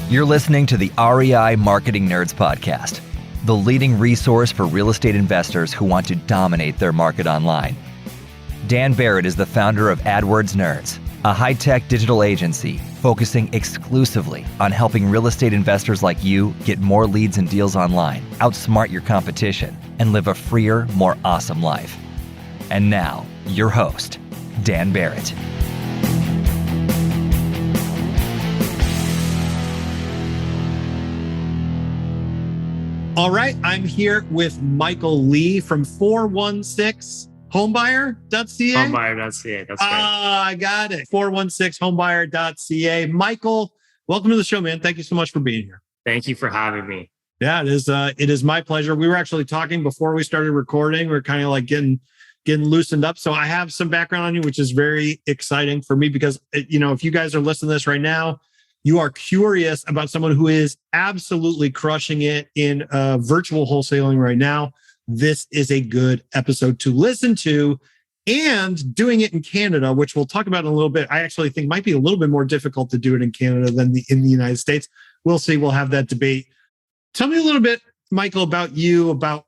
You're listening to the REI Marketing Nerds Podcast, the leading resource for real estate investors who want to dominate their market online. Dan Barrett is the founder of AdWords Nerds, a high-tech digital agency focusing exclusively on helping real estate investors like you get more leads and deals online, outsmart your competition, and live a freer, more awesome life. And now, your host, Dan Barrett. All right, I'm here with Michael Lee from 416homebuyer.ca. Homebuyer.ca, that's right. I got it. 416homebuyer.ca. Michael, welcome to the show, man. Thank you so much for being here. Thank you for having me. Yeah, it is my pleasure. We were actually talking before we started recording. We're kind of like getting loosened up. So I have some background on you, which is very exciting for me because, if you guys are listening to this right now, you are curious about someone who is absolutely crushing it in virtual wholesaling right now. This is a good episode to listen to, and doing it in Canada, which we'll talk about in a little bit. I actually think might be a little bit more difficult to do it in Canada than in the United States. We'll see. We'll have that debate. Tell me a little bit, Michael, about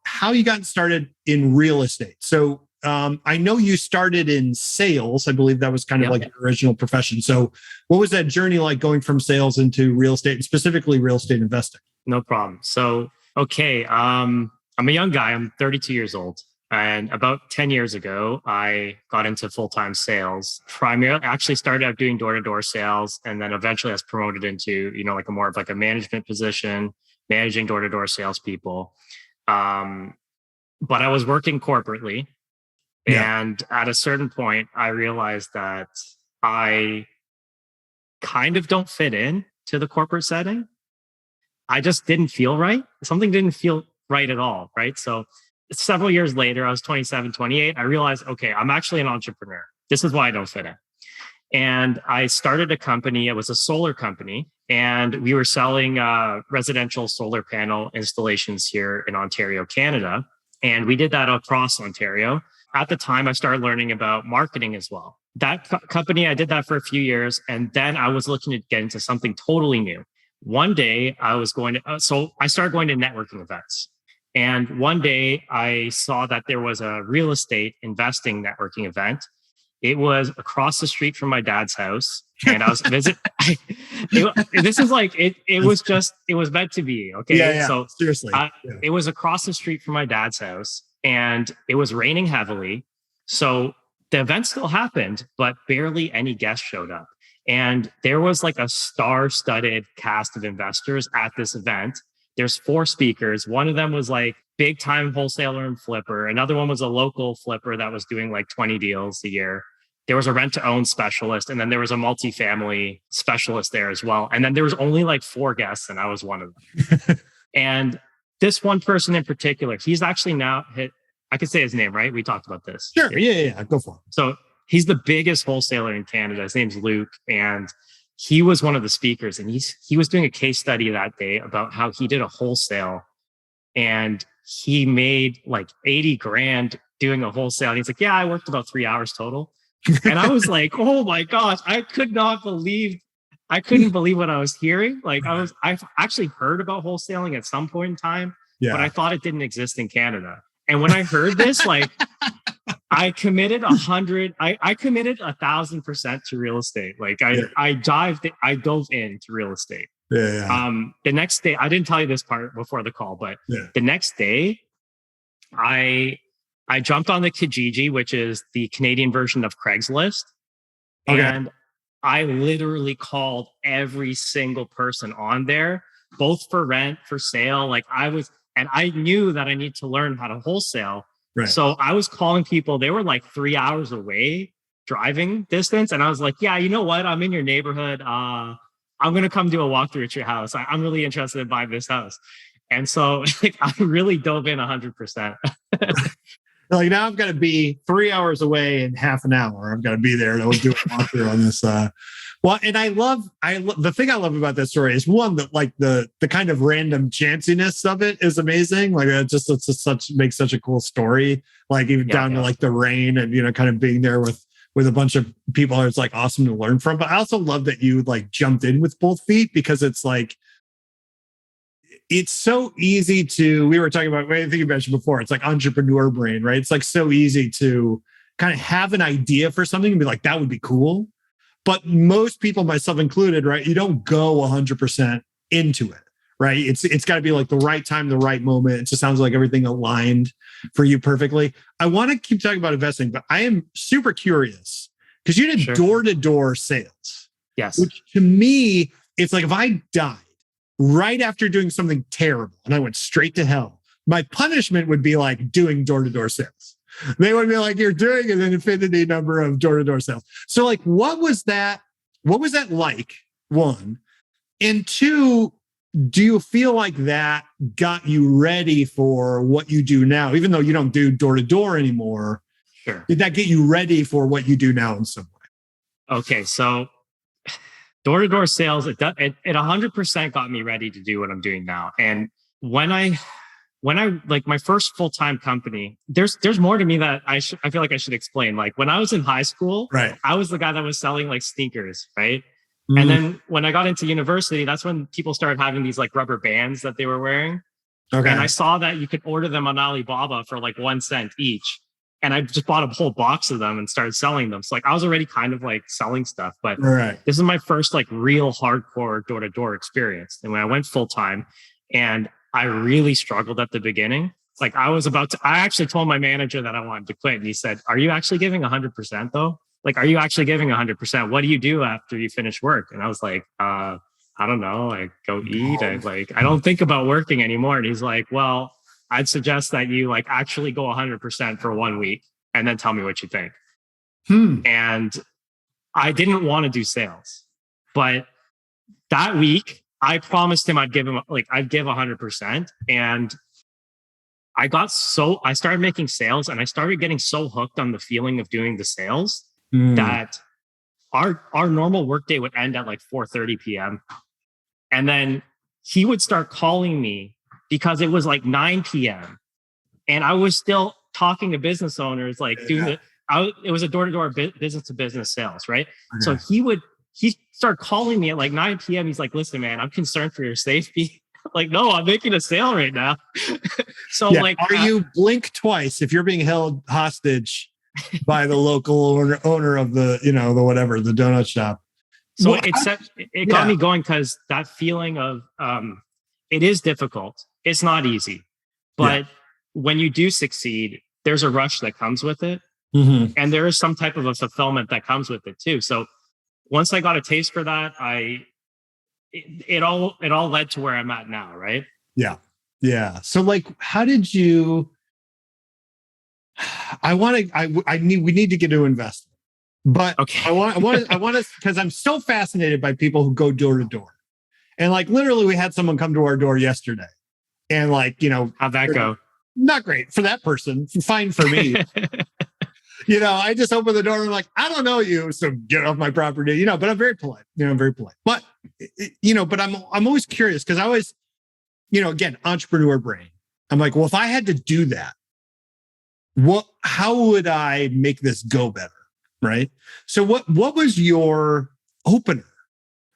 how you got started in real estate. So I know you started in sales. I believe that was kind of like your original profession. So what was that journey like going from sales into real estate, and specifically real estate investing? No problem. So, I'm a young guy. I'm 32 years old. And about 10 years ago, I got into full-time sales. Primarily, I actually started out doing door-to-door sales, and then eventually I was promoted into, a more of like a management position, managing door-to-door salespeople. But I was working corporately. Yeah. And at a certain point, I realized that I kind of don't fit in to the corporate setting. I just didn't feel right. Something didn't feel right at all, right? So several years later, I was 27, 28. I realized, okay, I'm actually an entrepreneur. This is why I don't fit in. And I started a company. It was a solar company. And we were selling residential solar panel installations here in Ontario, Canada. And we did that across Ontario. At the time, I started learning about marketing as well. That company, I did that for a few years. And then I was looking to get into something totally new. One day I was I started going to networking events. And one day I saw that there was a real estate investing networking event. It was across the street from my dad's house. And I was it was meant to be. Okay. Yeah. So seriously. It was across the street from my dad's house. And it was raining heavily. So the event still happened, but barely any guests showed up. And there was like a star-studded cast of investors at this event. There's 4 speakers. One of them was like big-time wholesaler and flipper. Another one was a local flipper that was doing like 20 deals a year. There was a rent-to-own specialist. And then there was a multifamily specialist there as well. And then there was only like 4 guests, and I was one of them. And this one person in particular, he's actually now I could say his name, right? We talked about this. Sure. Yeah. Go for it. So he's the biggest wholesaler in Canada. His name's Luke. And he was one of the speakers. And he was doing a case study that day about how he did a wholesale and he made like 80 grand doing a wholesale. And he's like, yeah, I worked about 3 hours total. And I was like, oh my gosh, I couldn't believe what I was hearing. Like I've actually heard about wholesaling at some point in time, but I thought it didn't exist in Canada. And when I heard this, like I committed 1,000% to real estate. Like I dove into real estate. Yeah. The next day, I didn't tell you this part before the call, but the next day I jumped on the Kijiji, which is the Canadian version of Craigslist. Okay. And I literally called every single person on there, both for rent, for sale. And I knew that I need to learn how to wholesale. Right. So I was calling people. They were like 3 hours away driving distance. And I was like, yeah, you know what? I'm in your neighborhood. I'm going to come do a walkthrough at your house. I'm really interested in buying this house. And so I really dove in 100%. Like now I've got to be 3 hours away in half an hour. I've got to be there to do a walkthrough on this. Well, and I love the thing I love about that story is one that like the kind of random chanciness of it is amazing. Like makes such a cool story. Like even down to like the rain and kind of being there with a bunch of people. It's like awesome to learn from. But I also love that you like jumped in with both feet because it's like it's so easy to, we were talking about, I think you mentioned before, it's like entrepreneur brain, right? It's like so easy to kind of have an idea for something and be like, that would be cool. But most people, myself included, right? You don't go 100% into it, right? It's got to be like the right time, the right moment. It just sounds like everything aligned for you perfectly. I want to keep talking about investing, but I am super curious because you did door-to-door sales. Yes. Which to me, it's like if I died right after doing something terrible and I went straight to hell, my punishment would be like doing door-to-door sales. They would be like, you're doing an infinity number of door-to-door sales. So like, what was that like? One. And two, do you feel like that got you ready for what you do now? Even though you don't do door-to-door anymore, Sure. Did that get you ready for what you do now in some way? Okay, so door-to-door sales, it 100% got me ready to do what I'm doing now. And when I like my first full-time company, there's more to me that I feel like I should explain. Like when I was in high school, right, I was the guy that was selling like sneakers, right? And then when I got into university, that's when people started having these like rubber bands that they were wearing. Okay. And I saw that you could order them on Alibaba for like 1 cent each. And I just bought a whole box of them and started selling them. So like I was already kind of like selling stuff, but this is my first like real hardcore door-to-door experience. And when I went full-time, and I really struggled at the beginning. Like I actually told my manager that I wanted to quit. And he said, are you actually giving 100% though? Like, are you actually giving 100%? What do you do after you finish work? And I was like, I don't know. I go eat. I don't think about working anymore. And he's like, well, I'd suggest that you like actually go 100% for 1 week and then tell me what you think. And I didn't want to do sales, but that week I promised him I'd give 100%. And I started making sales and I started getting so hooked on the feeling of doing the sales that our normal workday would end at like 4:30 p.m. And then he would start calling me because it was like 9 p.m. and I was still talking to business owners, like it was a door-to-door business to business sales, right? So he started calling me at like 9 p.m. He's like, listen, man, I'm concerned for your safety. Like, no, I'm making a sale right now. So you blink twice if you're being held hostage by the local owner of the, the donut shop. So it got me going because that feeling of, it is difficult. It's not easy, but when you do succeed, there's a rush that comes with it. And there is some type of a fulfillment that comes with it too. So once I got a taste for that, it all led to where I'm at now. Right. Yeah. Yeah. So like, how did you, we need to get to investing, but okay. I want to, because I'm so fascinated by people who go door to door. And like, literally we had someone come to our door yesterday and like, how'd that go? Not great for that person. Fine for me. I just opened the door and I'm like, I don't know you, so get off my property, but I'm very polite, I'm very polite, but but I'm always curious because I always, again, entrepreneur brain. I'm like, well, if I had to do that, how would I make this go better? Right. So what was your opener?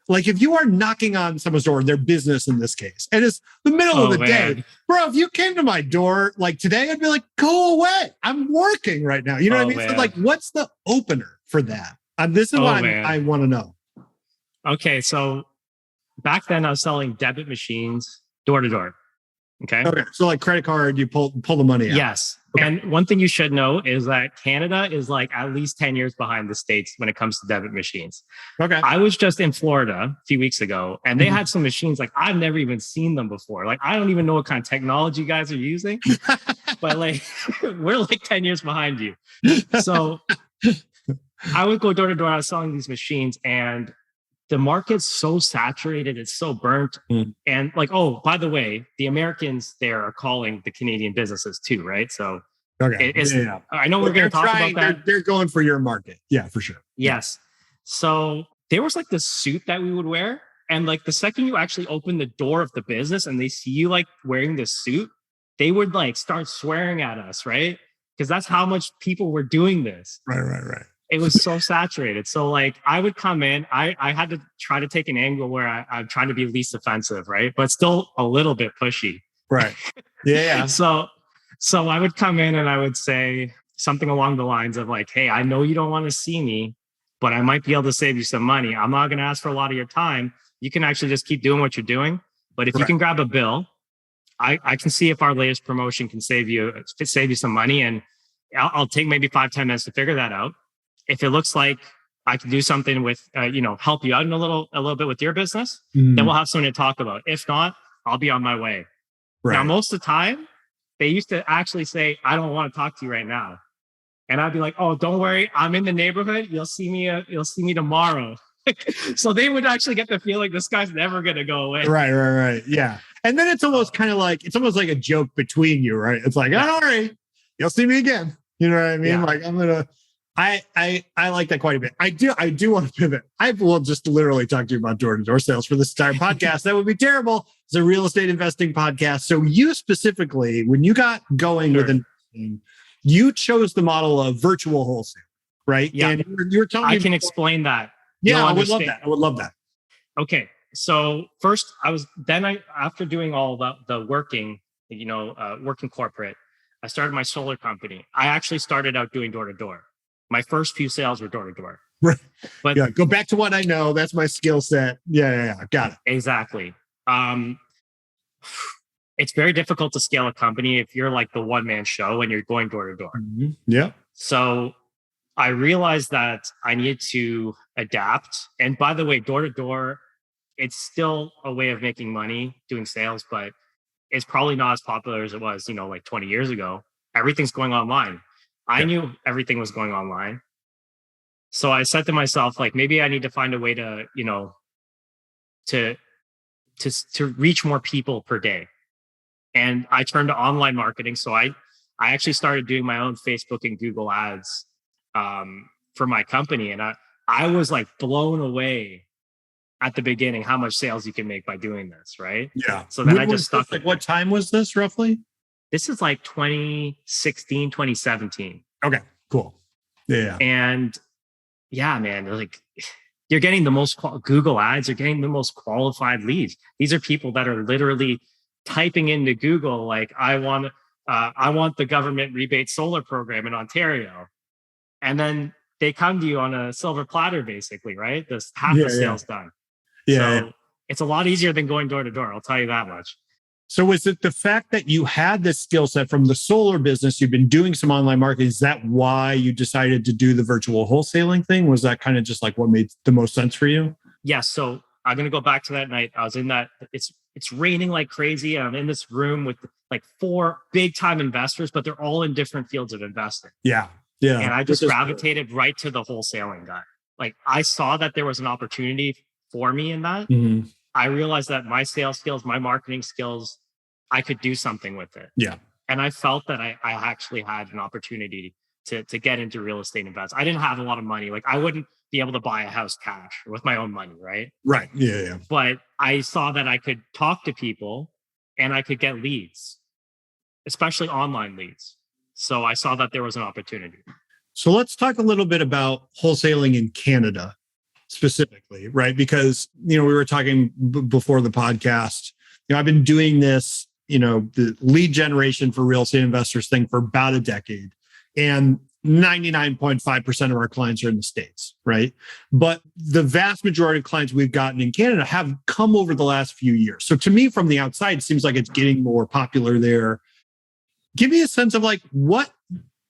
Like if you are knocking on someone's door, their business in this case, and it's the middle of the day, bro, if you came to my door like today, I'd be like, go away. I'm working right now. You know what I mean? Man. So like, what's the opener for that? This is what I want to know. Okay. So back then I was selling debit machines door to door. Okay. So like credit card, you pull the money out. Yes. Okay. And one thing you should know is that Canada is like at least 10 years behind the States when it comes to debit machines. Okay. I was just in Florida a few weeks ago and they had some machines like I've never even seen them before. Like I don't even know what kind of technology you guys are using, but like we're like 10 years behind you. So I would go door to door. I was selling these machines and the market's so saturated, it's so burnt. And like, oh, by the way, the Americans there are calling the Canadian businesses too, right? So I know we're going to talk about that. They're going for your market. Yeah, for sure. Yes. So there was like this suit that we would wear. And like the second you actually open the door of the business and they see you like wearing this suit, they would like start swearing at us, right? Because that's how much people were doing this. Right. It was so saturated. So like I would come in, I had to try to take an angle where I'm trying to be least offensive, right? But still a little bit pushy. Right. Yeah. So I would come in and I would say something along the lines of like, hey, I know you don't want to see me, but I might be able to save you some money. I'm not going to ask for a lot of your time. You can actually just keep doing what you're doing. But if you can grab a bill, I can see if our latest promotion can save you some money. And I'll take maybe 5-10 minutes to figure that out. If it looks like I can do something with, help you out in a little bit with your business, then we'll have something to talk about. If not, I'll be on my way. Right. Now, most of the time, they used to actually say, I don't want to talk to you right now. And I'd be like, oh, don't worry. I'm in the neighborhood. You'll see me tomorrow. So they would actually get the feeling this guy's never going to go away. Right. Yeah. And then it's almost kind of like, it's almost like a joke between you, right? It's like, don't worry. You'll see me again. You know what I mean? Yeah. Like I like that quite a bit. I do want to pivot. I will just literally talk to you about door-to-door sales for this entire podcast. That would be terrible. It's a real estate investing podcast. So you specifically, when you got going with investing, you chose the model of virtual wholesale, right? Yeah. And you're telling me. I can explain that. Yeah, I would love that. Okay. So first after doing all the working, working corporate, I started my solar company. I actually started out doing door-to-door. My first few sales were door-to-door. Right. But yeah, go back to what I know. That's my skill set. Yeah. Got it. Exactly. It's very difficult to scale a company if you're like the one-man show and you're going door-to-door. Mm-hmm. Yeah. So I realized that I needed to adapt. And by the way, door-to-door, it's still a way of making money doing sales, but it's probably not as popular as it was, like 20 years ago. Everything's going online. I knew everything was going online. So I said to myself, like, maybe I need to find a way to, to reach more people per day. And I turned to online marketing. So I actually started doing my own Facebook and Google ads for my company. And I was like blown away at the beginning how much sales you can make by doing this, right? Yeah. So then I just stuck with what time was this roughly? This is like 2016, 2017. Okay, cool. Yeah. And yeah, man, like you're getting the most Google ads, you're getting the most qualified leads. These are people that are literally typing into Google, like, I want the government rebate solar program in Ontario. And then they come to you on a silver platter, basically, right? This half the sales done. Yeah. So it's a lot easier than going door to door. I'll tell you that much. So is it the fact that you had this skill set from the solar business, you've been doing some online marketing, is that why you decided to do the virtual wholesaling thing? Was that kind of just like what made the most sense for you? Yeah. So I'm going to go back to that night. I was in that, it's raining like crazy. I'm in this room with like 4 big time investors, but they're all in different fields of investing. Yeah. And I just gravitated right to the wholesaling guy. Like I saw that there was an opportunity for me in that. Mm-hmm. I realized that my sales skills, my marketing skills, I could do something with it. Yeah. And I felt that I actually had an opportunity to get into real estate investments. I didn't have a lot of money. Like I wouldn't be able to buy a house cash with my own money, right? Right. Yeah. But I saw that I could talk to people and I could get leads, especially online leads. So I saw that there was an opportunity. So let's talk a little bit about wholesaling in Canada specifically, right? Because, we were talking before the podcast, I've been doing this, the lead generation for real estate investors thing for about a decade. And 99.5% of our clients are in the States, right? But the vast majority of clients we've gotten in Canada have come over the last few years. So to me, from the outside, it seems like it's getting more popular there. Give me a sense of like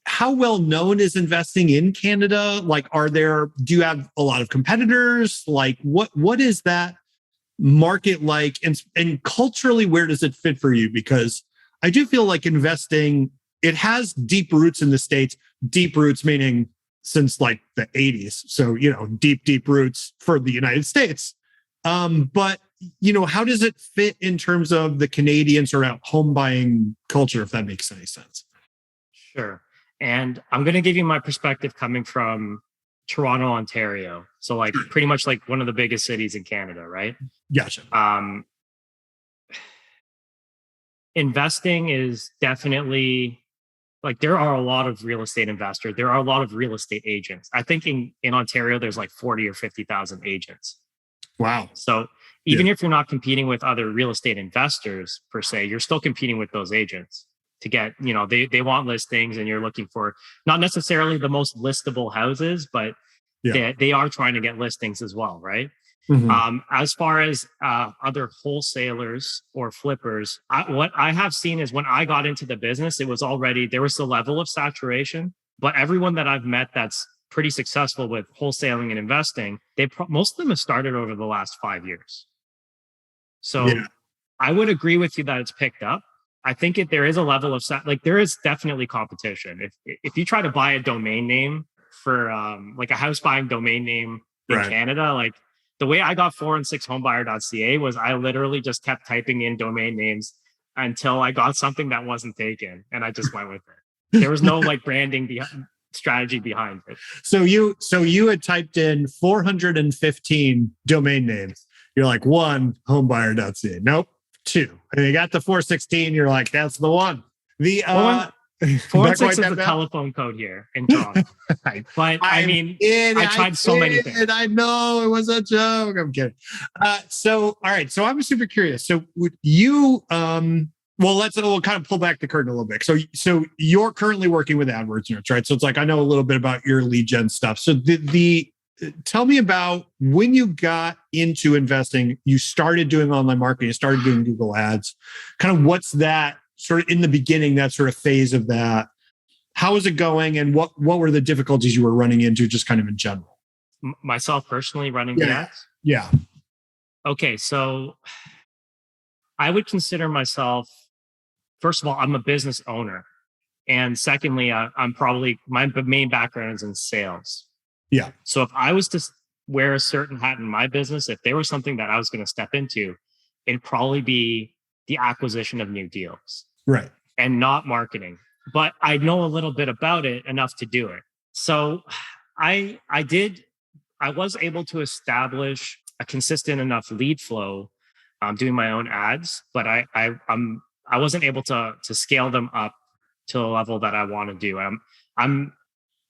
how well known is investing in Canada? Like, do you have a lot of competitors? Like what is that market like? And culturally, where does it fit for you? Because I do feel like investing, it has deep roots in the States, deep roots meaning since like the 80s. So, deep roots for the United States. But, how does it fit in terms of the Canadian sort of home buying culture, if that makes any sense? Sure. And I'm going to give you my perspective coming from Toronto, Ontario. So like pretty much like one of the biggest cities in Canada, right? Gotcha. Investing is definitely like there are a lot of real estate investors. There are a lot of real estate agents. I think in Ontario, there's like 40 or 50,000 agents. Wow. So even if you're not competing with other real estate investors per se, you're still competing with those agents to get, they want listings, and you're looking for not necessarily the most listable houses, but they are trying to get listings as well, right? Mm-hmm. As far as other wholesalers or flippers, what I have seen is when I got into the business, there was a level of saturation, but everyone that I've met that's pretty successful with wholesaling and investing, most of them have started over the last 5 years. So I would agree with you that it's picked up. I think there is a level of there is definitely competition. If you try to buy a domain name for like a house buying domain name in Canada, like the way I got 4and6homebuyer.ca was I literally just kept typing in domain names until I got something that wasn't taken, and I just went with it. There was no like branding strategy behind it. So you had typed in 415 domain names. You're like, 1 homebuyer.ca. Nope. 2. And you got the 416. You're like, that's the one. The 416 is the telephone code here in Toronto. But I tried so many things. I know it was a joke. I'm kidding. So all right. So I'm super curious. So would you we'll kind of pull back the curtain a little bit. So you're currently working with AdWords Nerds, right? So it's like I know a little bit about your lead gen stuff. So tell me about when you got into investing, you started doing online marketing, you started doing Google ads. Kind of what's that sort of in the beginning, that sort of phase of that? How is it going? And what were the difficulties you were running into just kind of in general? Myself personally running the ads? Yeah. Okay. So I would consider myself, first of all, I'm a business owner. And secondly, I'm probably, my main background is in sales. Yeah. So if I was to wear a certain hat in my business, if there was something that I was going to step into, it'd probably be the acquisition of new deals. Right. And not marketing. But I know a little bit about it enough to do it. So I was able to establish a consistent enough lead flow doing my own ads, but I wasn't able to scale them up to the level that I want to do. I'm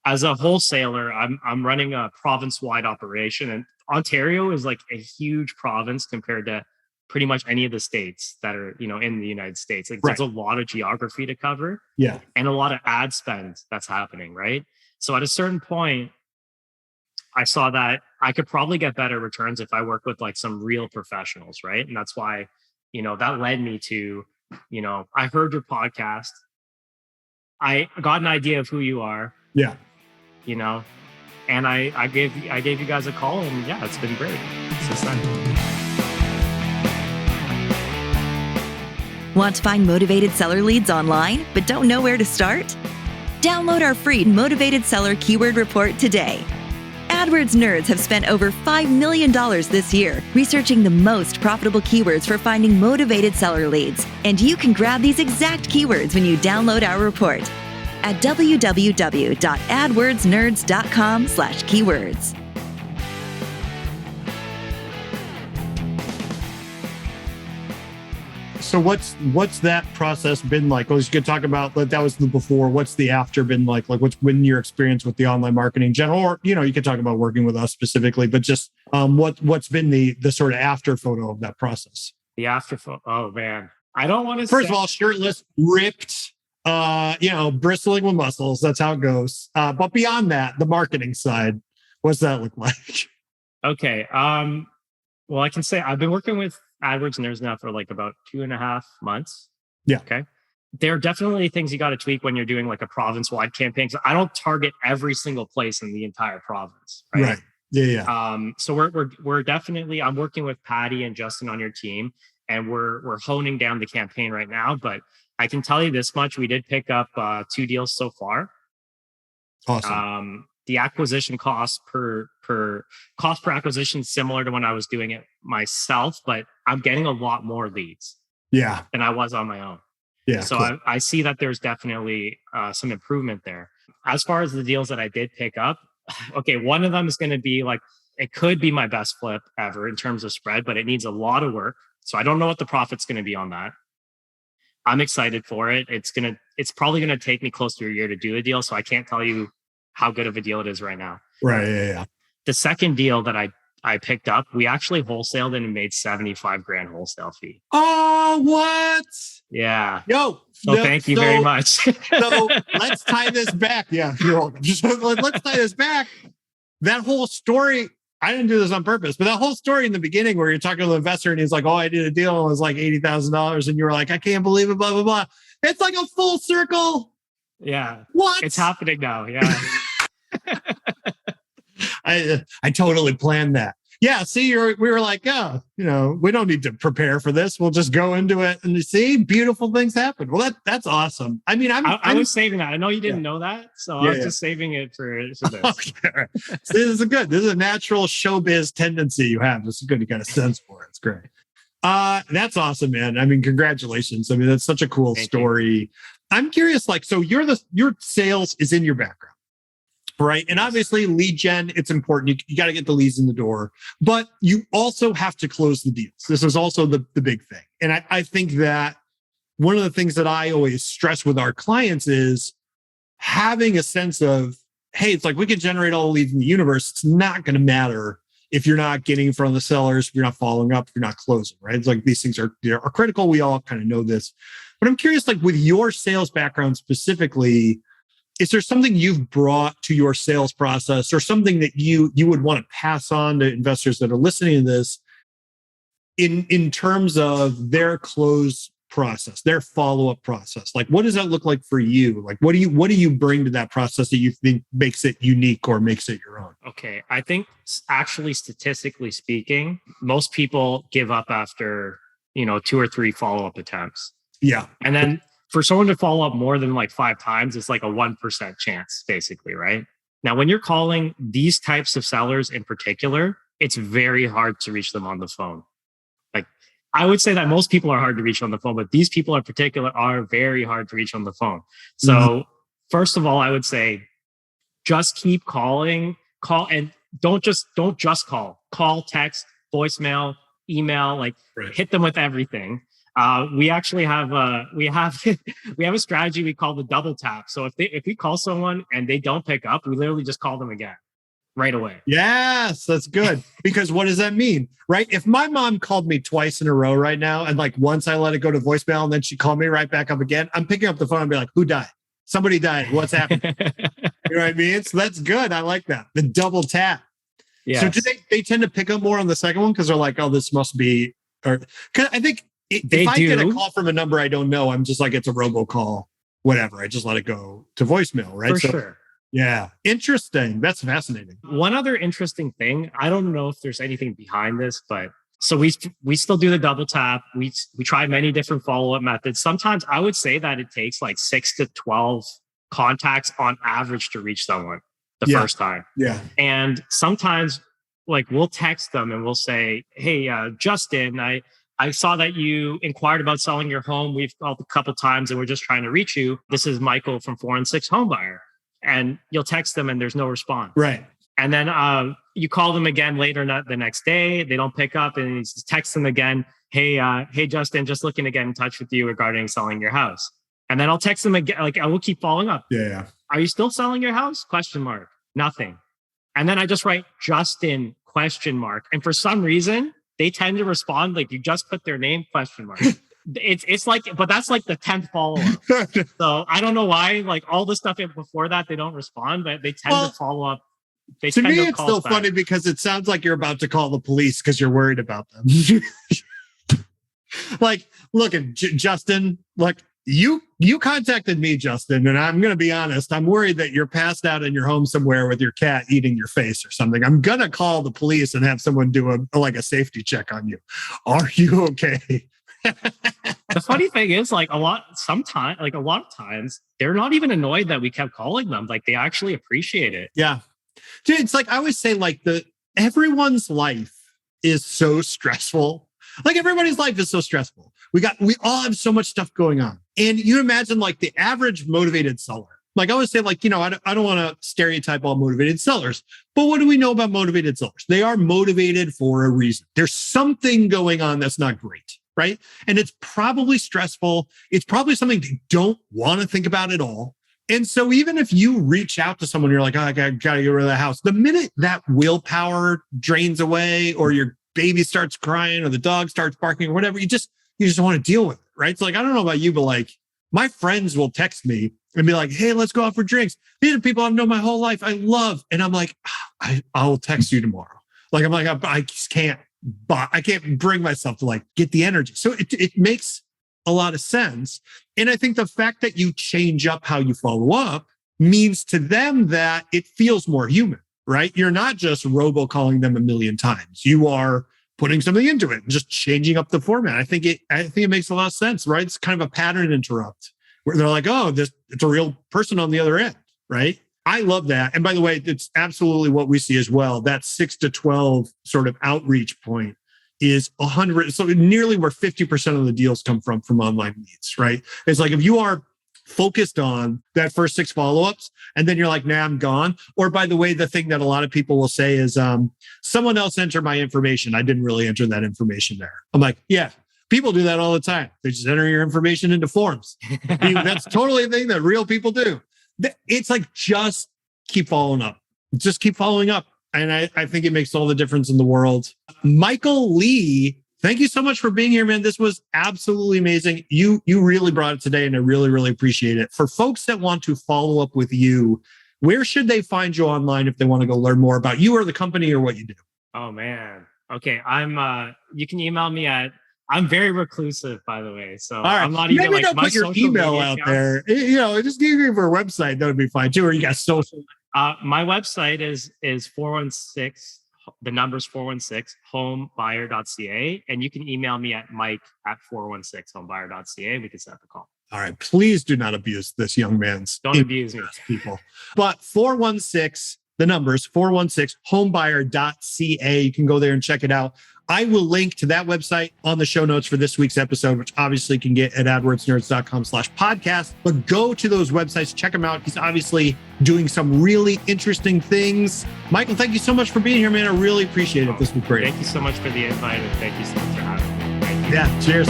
as a wholesaler, I'm running a province-wide operation, and Ontario is like a huge province compared to pretty much any of the states that are, in the United States. Like there's a lot of geography to cover, and a lot of ad spend that's happening, right? So at a certain point, I saw that I could probably get better returns if I work with like some real professionals, right? And that's why, that led me to, I heard your podcast. I got an idea of who you are. Yeah. And I gave you guys a call, and it's been great since then. Want to find motivated seller leads online, but don't know where to start? Download our free Motivated Seller Keyword Report today. AdWords Nerds have spent over $5 million this year researching the most profitable keywords for finding motivated seller leads. And you can grab these exact keywords when you download our report at www.adwordsnerds.com/keywords. So what's that process been like? Well, you could talk about that was the before. What's the after been like? Like what's been your experience with the online marketing in general? Or, you could talk about working with us specifically, but just what's been the sort of after photo of that process? The after photo. Oh man. I don't want to First of all, shirtless, ripped, bristling with muscles. That's how it goes. But beyond that, the marketing side, what's that look like? Okay. Well, I can say I've been working with AdWords Nerds now for like about 2.5 months. Yeah. Okay. There are definitely things you got to tweak when you're doing like a province-wide campaign. So I don't target every single place in the entire province. Right. Yeah. So we're definitely, I'm working with Patty and Justin on your team, and we're honing down the campaign right now. But I can tell you this much: we did pick up 2 deals so far. Awesome. The acquisition cost per acquisition is similar to when I was doing it myself, but I'm getting a lot more leads than I was on my own. Yeah. So cool. I see that there's definitely some improvement there. As far as the deals that I did pick up, okay, one of them is going to be like, it could be my best flip ever in terms of spread, but it needs a lot of work. So I don't know what the profit's going to be on that. I'm excited for it. It's probably gonna take me close to a year to do a deal, so I can't tell you how good of a deal it is right now. Right. Yeah. The second deal that I picked up, we actually wholesaled and made 75 grand wholesale fee. Oh, what? Yeah. Yo. So thank you very much. So let's tie this back. Yeah, you're welcome. So let's tie this back. That whole story, I didn't do this on purpose, but that whole story in the beginning where you're talking to the investor and he's like, oh, I did a deal and it was like $80,000. And you were like, I can't believe it, blah, blah, blah. It's like a full circle. Yeah. What? It's happening now. Yeah. I totally planned that. Yeah. See, we were like, oh, we don't need to prepare for this. We'll just go into it and you see beautiful things happen. Well, that's awesome. I mean, I was saving that. I know you didn't know that. So I was just saving it for this. Okay, right. So this is a natural showbiz tendency you have. This is good. You got a sense for it. It's great. That's awesome, man. I mean, congratulations. I mean, that's such a cool story. I'm curious, so your sales is in your background. Right. And obviously lead gen, it's important. You got to get the leads in the door, but you also have to close the deals. This is also the big thing. And I think that one of the things that I always stress with our clients is having a sense of, hey, it's like we can generate all the leads in the universe. It's not going to matter if you're not getting in front of the sellers, if you're not following up, if you're not closing, right? It's like these things are critical. We all kind of know this. But I'm curious, with your sales background specifically, is there something you've brought to your sales process or something that you would want to pass on to investors that are listening to this in terms of their close process, their follow-up process? What does that look like for you? What do you bring to that process that you think makes it unique or makes it your own? Okay. I think actually, statistically speaking, most people give up after, 2 or 3 follow-up attempts. Yeah. And then for someone to follow up more than 5 times, it's like a 1% chance, basically, right? Now, when you're calling these types of sellers in particular, it's very hard to reach them on the phone. I would say that most people are hard to reach on the phone, but these people in particular are very hard to reach on the phone. So first of all, I would say just keep calling, and don't just call, text, voicemail, email, hit them with everything. We actually have we have a strategy we call the double tap. So if we call someone and they don't pick up, we literally just call them again right away. Yes, that's good. Because what does that mean, right? If my mom called me twice in a row right now, and once I let it go to voicemail and then she called me right back up again, I'm picking up the phone and be like, who died? Somebody died. What's happening? You know what I mean? So that's good. I like that. The double tap. Yeah. So do they tend to pick up more on the second one because they're like, oh, this must be, or because I think if I get a call from a number I don't know, I'm just like, it's a robocall, whatever. I just let it go to voicemail, right? For sure. Yeah. Interesting. That's fascinating. One other interesting thing, I don't know if there's anything behind this, but so we still do the double tap. We try many different follow-up methods. Sometimes I would say that it takes 6 to 12 contacts on average to reach someone the first time. Yeah. And sometimes we'll text them and we'll say, hey, Justin, I saw that you inquired about selling your home. We've called a couple times and we're just trying to reach you. This is Michael from 416 Home Buyer. And you'll text them and there's no response. Right. And then you call them again later, not the next day. They don't pick up and you just text them again. Hey, Justin, just looking to get in touch with you regarding selling your house. And then I'll text them again. I will keep following up. Yeah. Are you still selling your house? ? Nothing. And then I just write Justin ? And for some reason, they tend to respond you just put their name ? It's but that's the 10th follow-up. So I don't know why, all the stuff before that, they don't respond, but they tend to follow up. To me, it's still funny because it sounds like you're about to call the police because you're worried about them. Look at Justin, you contacted me, Justin, and I'm going to be honest. I'm worried that you're passed out in your home somewhere with your cat eating your face or something. I'm going to call the police and have someone do a safety check on you. Are you okay? The funny thing is, a lot of times, they're not even annoyed that we kept calling them. They actually appreciate it. Yeah. Dude, it's I always say, everyone's life is so stressful. Everybody's life is so stressful. We all have so much stuff going on. And you imagine the average motivated seller. I always say, I don't want to stereotype all motivated sellers, but what do we know about motivated sellers? They are motivated for a reason. There's something going on that's not great. right? And it's probably stressful. It's probably something they don't want to think about at all. And so even if you reach out to someone, you're like, oh, I got to get rid of the house. The minute that willpower drains away, or your baby starts crying, or the dog starts barking, or whatever, you just want to deal with it, right? It's like, I don't know about you, but like my friends will text me and be like, hey, let's go out for drinks. These are people I've known my whole life. I love. And I'm like, I'll text you tomorrow. Like, I'm like, I just can't, but I can't bring myself to like get the energy. So it makes a lot of sense. And I think the fact that you change up how you follow up means to them that it feels more human, right? You're not just robocalling them a million times. You are putting something into it, just changing up the format. I think it makes a lot of sense, right? It's kind of a pattern interrupt where they're like, oh, it's a real person on the other end, right? I love that. And by the way, it's absolutely what we see as well. That 6 to 12 sort of outreach point is 100. So nearly where 50% of the deals come from online leads, right? It's like, if you are focused on that first 6 follow-ups and then you're like, nah, I'm gone. Or by the way, the thing that a lot of people will say is, someone else entered my information. I didn't really enter that information there. I'm like, yeah, people do that all the time. They just enter your information into forms. That's totally a thing that real people do. It's like, just keep following up. Just keep following up. And I think it makes all the difference in the world. Michael Lee, thank you so much for being here, man. This was absolutely amazing. You really brought it today, and I really, really appreciate it. For folks that want to follow up with you, where should they find you online if they want to go learn more about you or the company or what you do? Oh, man. Okay. You can email me I'm very reclusive, by the way. So all right. I'm not even Maybe like don't put your email out there. Just give you a website. That would be fine too. Or you got social. My website is 416, the number's 416, homebuyer.ca. And you can email me at mike@416homebuyer.ca. We can set up a call. All right. Please do not abuse this young man's. Don't abuse me. People. But 416, the numbers 416homebuyer.ca. You can go there and check it out. I will link to that website on the show notes for this week's episode, which obviously you can get at adwordsnerds.com/podcast. But go to those websites, check him out. He's obviously doing some really interesting things. Michael, thank you so much for being here, man. I really appreciate it. This was great. Thank you so much for the invite, and thank you so much for having me. Thank you. Yeah, cheers.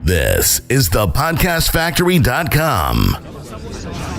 This is thepodcastfactory.com.